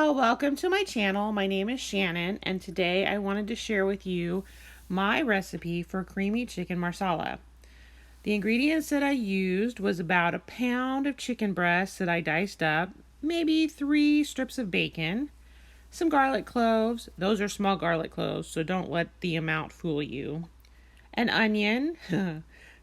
Hello, welcome to my channel. My name is Shannon, and today I wanted to share with you my recipe for creamy chicken marsala. The ingredients that I used was about a pound of chicken breast that I diced up, maybe 3 strips of bacon, some garlic cloves. Those are small garlic cloves, so don't let the amount fool you. An onion,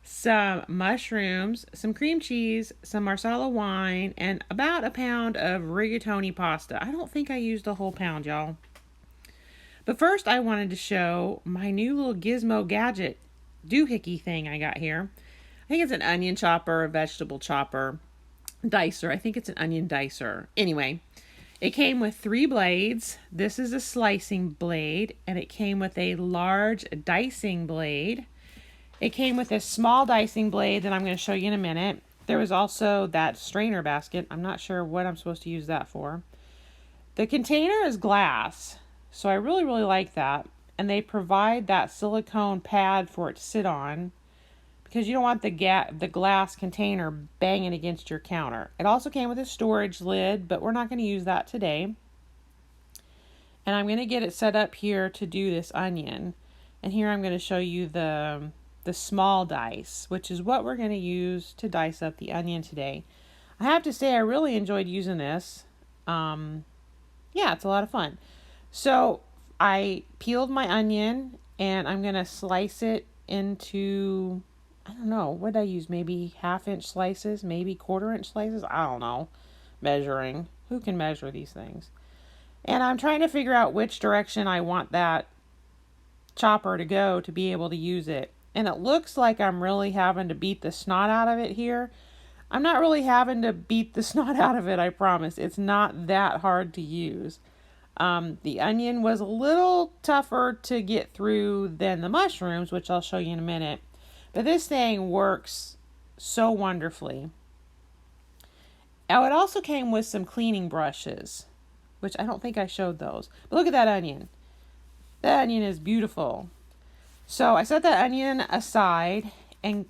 some mushrooms, some cream cheese, some marsala wine, and about a pound of rigatoni pasta. I don't think I used a whole pound, y'all. But first, I wanted to show my new little gizmo gadget doohickey thing I got here. I think it's an onion chopper, a vegetable chopper, dicer. I think it's an onion dicer. Anyway, it came with 3 blades. This is a slicing blade, and it came with a large dicing blade. It came with a small dicing blade that I'm going to show you in a minute. There was also that strainer basket. I'm not sure what I'm supposed to use that for. The container is glass, so I really like that. And they provide that silicone pad for it to sit on because you don't want the glass container banging against your counter. It also came with a storage lid, but we're not going to use that today. And I'm going to get it set up here to do this onion. And here I'm going to show you the small dice, which is what we're going to use to dice up the onion today. I have to say I really enjoyed using this. Yeah, it's a lot of fun. So I peeled my onion and I'm going to slice it into, I don't know, what did I use? Maybe 1/2-inch slices, maybe 1/4-inch slices. I don't know. Measuring. Who can measure these things? And I'm trying to figure out which direction I want that chopper to go to be able to use it. And it looks like I'm really having to beat the snot out of it here. I'm not really having to beat the snot out of it, I promise. It's not that hard to use. The onion was a little tougher to get through than the mushrooms, which I'll show you in a minute. But this thing works so wonderfully. Now, it also came with some cleaning brushes, which I don't think I showed those. But look at that onion. That onion is beautiful. So I set that onion aside and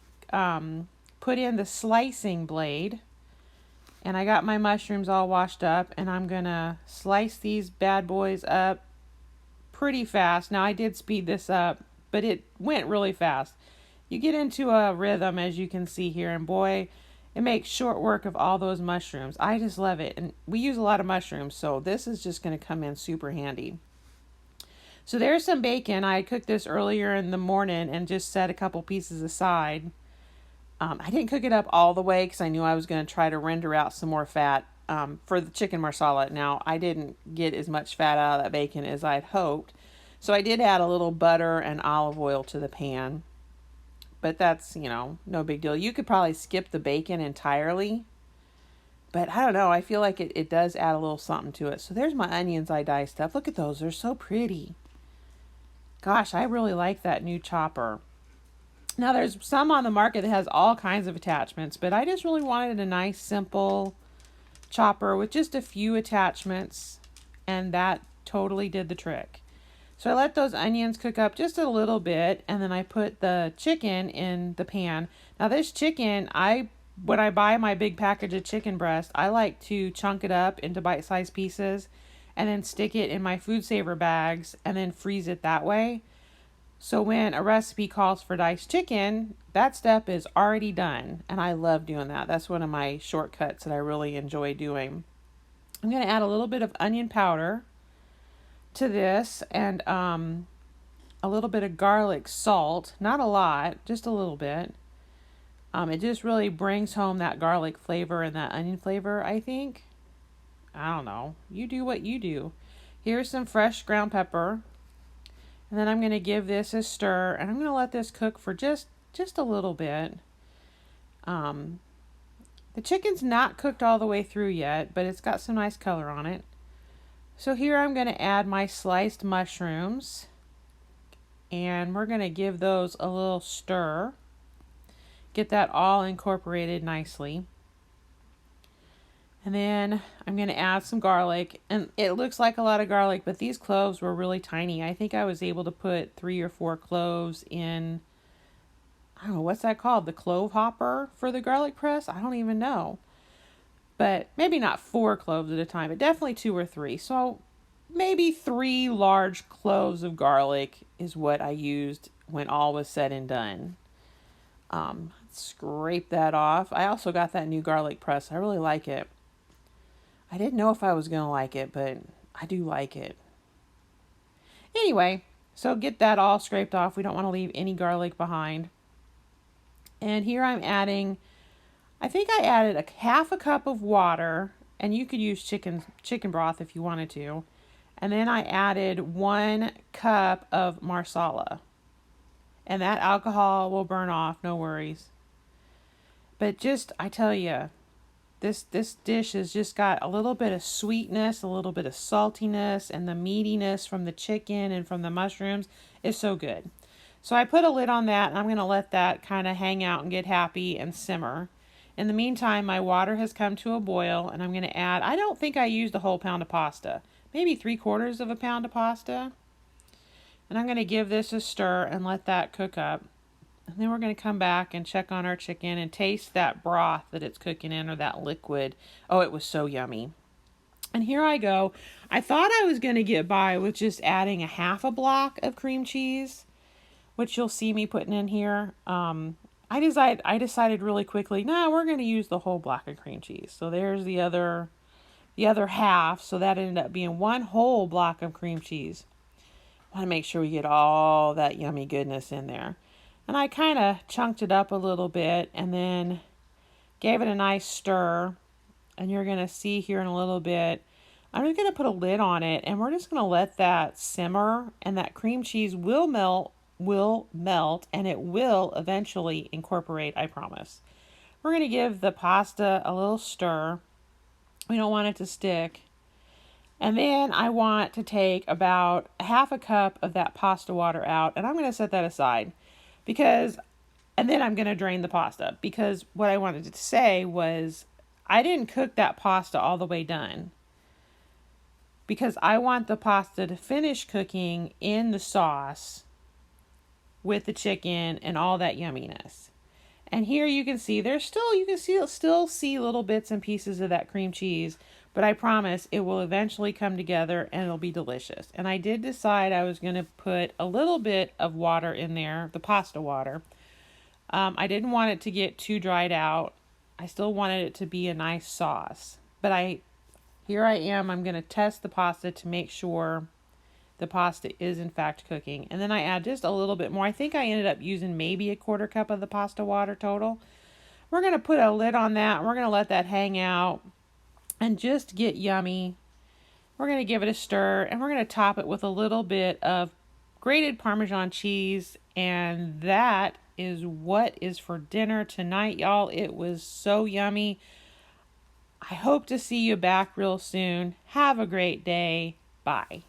put in the slicing blade. And I got my mushrooms all washed up. And I'm going to slice these bad boys up pretty fast. Now I did speed this up, but it went really fast. You get into a rhythm, as you can see here. And boy, it makes short work of all those mushrooms. I just love it. And we use a lot of mushrooms, so this is just going to come in super handy. So there's some bacon. I cooked this earlier in the morning and just set a couple pieces aside. I didn't cook it up all the way because I knew I was going to try to render out some more fat for the chicken marsala. Now, I didn't get as much fat out of that bacon as I'd hoped. So I did add a little butter and olive oil to the pan. But that's, no big deal. You could probably skip the bacon entirely. But I don't know. I feel like it does add a little something to it. So there's my onions I diced up. Look at those. They're so pretty. Gosh, I really like that new chopper. Now, there's some on the market that has all kinds of attachments, but I just really wanted a nice, simple chopper with just a few attachments, and that totally did the trick. So I let those onions cook up just a little bit, and then I put the chicken in the pan. Now, this chicken, when I buy my big package of chicken breast, I like to chunk it up into bite-sized pieces and then stick it in my food saver bags and then freeze it that way. So when a recipe calls for diced chicken, that step is already done. And I love doing that. That's one of my shortcuts that I really enjoy doing. I'm going to add a little bit of onion powder to this and a little bit of garlic salt. Not a lot, just a little bit. It just really brings home that garlic flavor and that onion flavor, I think. I don't know. You do what you do. Here's some fresh ground pepper. And then I'm going to give this a stir. And I'm going to let this cook for just a little bit. The chicken's not cooked all the way through yet, but it's got some nice color on it. So here I'm going to add my sliced mushrooms. And we're going to give those a little stir. Get that all incorporated nicely. And then I'm going to add some garlic. And it looks like a lot of garlic, but these cloves were really tiny. I think I was able to put 3 or 4 cloves in, I don't know, what's that called? The clove hopper for the garlic press? I don't even know. but maybe not 4 cloves at a time, but definitely 2 or 3. So maybe 3 large cloves of garlic is what I used when all was said and done. Scrape that off. I also got that new garlic press. I really like it. I didn't know if I was going to like it, but I do like it. Anyway, so get that all scraped off. We don't want to leave any garlic behind. And here I'm adding, I think I added a half a cup of water, and you could use chicken broth if you wanted to. And then I added 1 cup of marsala. And that alcohol will burn off, no worries. But just, I tell you, this dish has just got a little bit of sweetness, a little bit of saltiness, and the meatiness from the chicken and from the mushrooms is so good. So I put a lid on that, and I'm going to let that kind of hang out and get happy and simmer. In the meantime, my water has come to a boil, and I'm going to add, I don't think I used a whole pound of pasta, maybe 3/4 of a pound of pasta. And I'm going to give this a stir and let that cook up. And then we're going to come back and check on our chicken and taste that broth that it's cooking in, or that liquid. Oh, it was so yummy. And here I go. I thought I was going to get by with just adding a half a block of cream cheese, which you'll see me putting in here. I decided really quickly, no, we're going to use the whole block of cream cheese. So there's the other half. So that ended up being 1 whole block of cream cheese. I want to make sure we get all that yummy goodness in there. And I kind of chunked it up a little bit and then gave it a nice stir. And you're going to see here in a little bit, I'm just going to put a lid on it, and we're just going to let that simmer, and that cream cheese will melt, and it will eventually incorporate, I promise. We're going to give the pasta a little stir. We don't want it to stick. And then I want to take about half a cup of that pasta water out, and I'm going to set that aside. And then I'm going to drain the pasta, because what I wanted to say was I didn't cook that pasta all the way done, because I want the pasta to finish cooking in the sauce with the chicken and all that yumminess. And here you can see still see little bits and pieces of that cream cheese, but I promise it will eventually come together and it'll be delicious. And I did decide I was going to put a little bit of water in there, the pasta water. I didn't want it to get too dried out. I still wanted it to be a nice sauce. But here I am, I'm going to test the pasta to make sure the pasta is in fact cooking. And then I add just a little bit more. I think I ended up using maybe 1/4 cup of the pasta water total. We're going to put a lid on that, and we're going to let that hang out and just get yummy. We're going to give it a stir, and we're going to top it with a little bit of grated Parmesan cheese. And that is what is for dinner tonight, y'all. It was so yummy. I hope to see you back real soon. Have a great day. Bye.